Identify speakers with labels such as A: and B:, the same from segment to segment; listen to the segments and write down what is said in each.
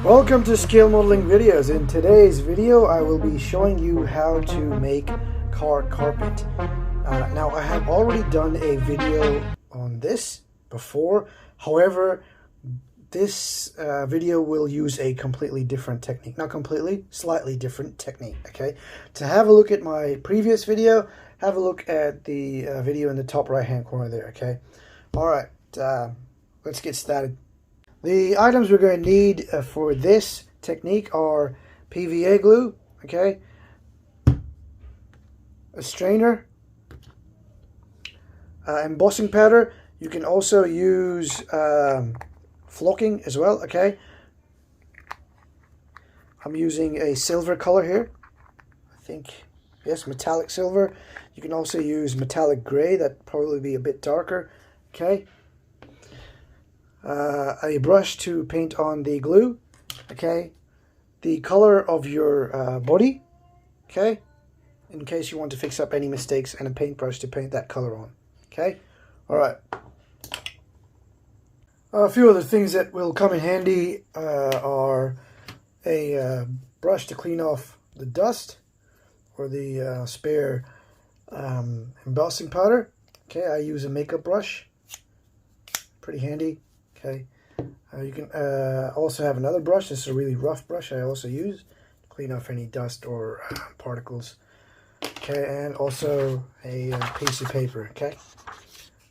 A: Welcome to Scale Modeling Videos. In today's video I will be showing you how to make car carpet. Now I have already done a video on this before, however this video will use a completely different technique. Not completely, slightly different technique, okay? To have a look at my previous video, have a look at the video in the top right hand corner there, okay? Alright, let's get started. The items we're going to need for this technique are PVA glue, okay, a strainer, embossing powder. You can also use flocking as well, okay. I'm using a silver color here, I think, yes, metallic silver. You can also use metallic gray, that'd probably be a bit darker, okay. A brush to paint on the glue, okay, the color of your body, okay, in case you want to fix up any mistakes, and a paintbrush to paint that color on, okay. Alright, a few other things that will come in handy are a brush to clean off the dust or the spare embossing powder, okay. I use a makeup brush, pretty handy. Okay, you can also have another brush. This is a really rough brush I also use to clean off any dust or particles. Okay, and also a piece of paper, okay,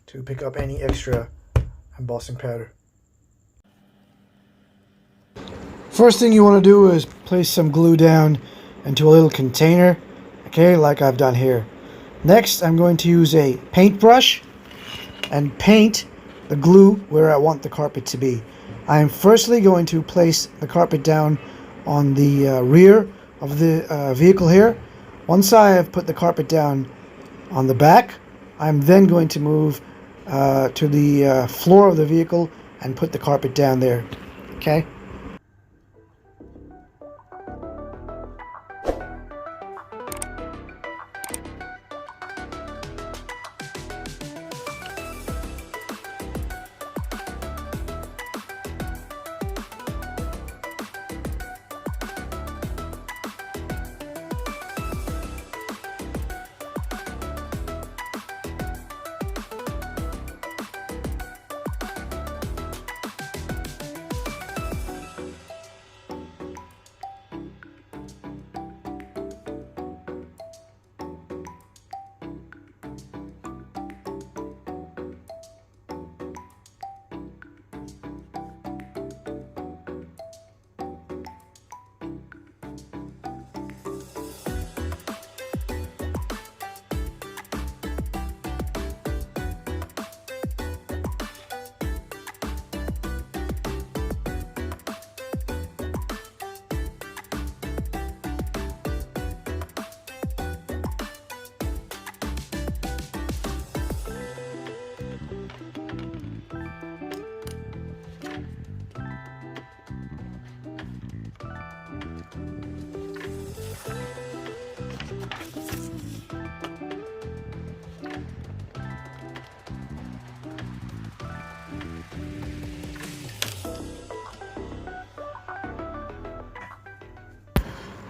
A: to pick up any extra embossing powder. First thing you want to do is place some glue down into a little container, okay, like I've done here. Next, I'm going to use a paintbrush and paint the glue where I want the carpet to be. I am firstly going to place the carpet down on the rear of the vehicle here. Once I have put the carpet down on the back, I'm then going to move to the floor of the vehicle and put the carpet down there. Okay.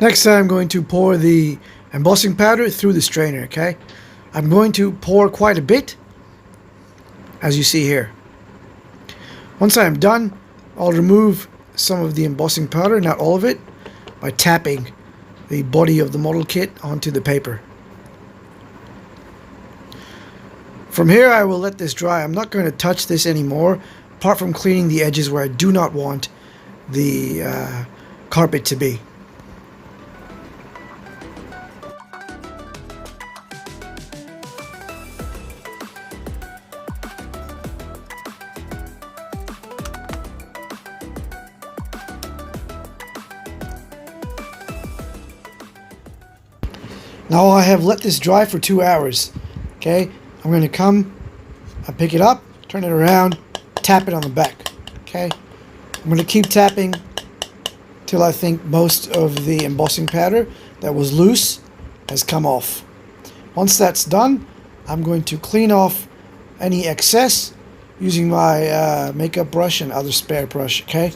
A: Next, I'm going to pour the embossing powder through the strainer, okay? I'm going to pour quite a bit, as you see here. Once I'm done, I'll remove some of the embossing powder, not all of it, by tapping the body of the model kit onto the paper. From here, I will let this dry. I'm not going to touch this anymore, apart from cleaning the edges where I do not want the carpet to be. Now I have let this dry for 2 hours, okay? I'm going to come, pick it up, turn it around, tap it on the back, okay? I'm going to keep tapping till I think most of the embossing powder that was loose has come off. Once that's done, I'm going to clean off any excess using my makeup brush and other spare brush, okay?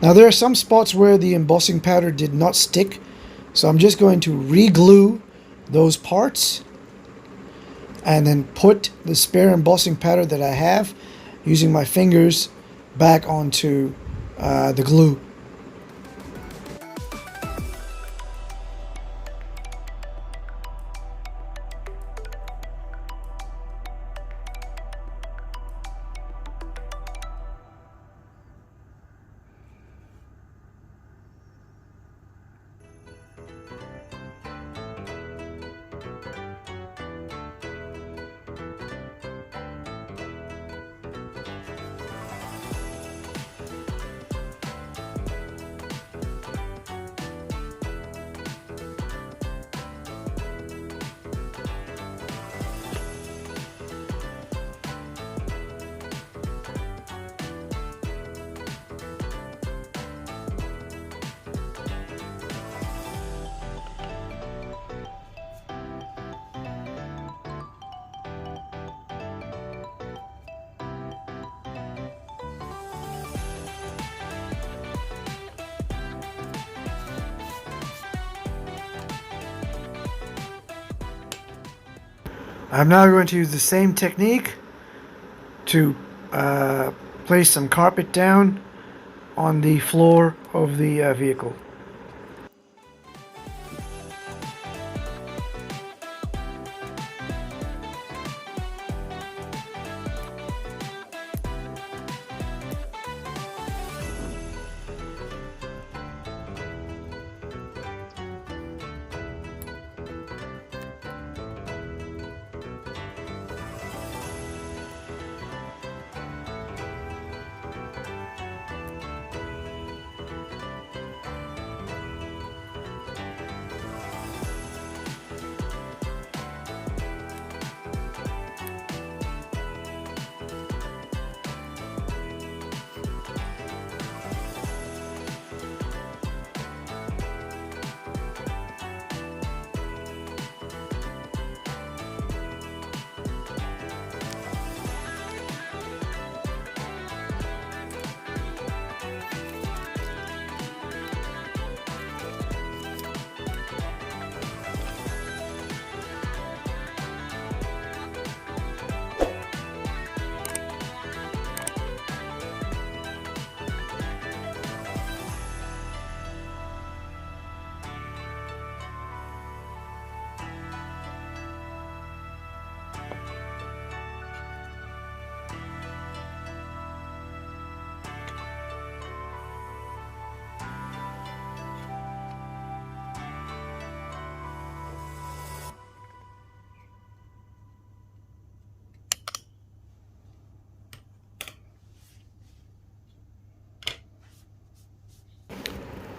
A: Now there are some spots where the embossing powder did not stick, so I'm just going to re-glue those parts and then put the spare embossing powder that I have using my fingers back onto the glue. I'm now going to use the same technique to place some carpet down on the floor of the vehicle.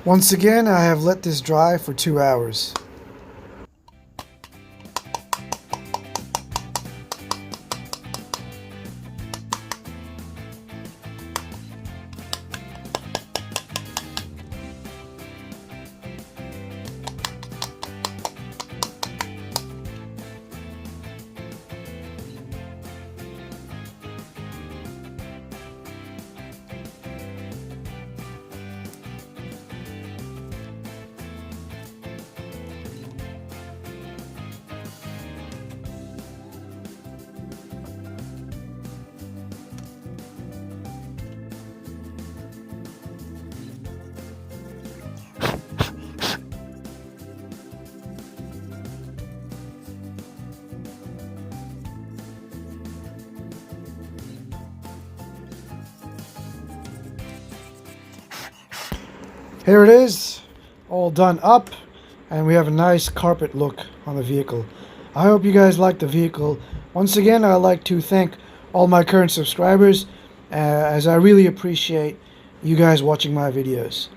A: Once again, I have let this dry for 2 hours. Here it is, all done up, and we have a nice carpet look on the vehicle. I hope you guys like the vehicle. Once again, I'd like to thank all my current subscribers, as I really appreciate you guys watching my videos.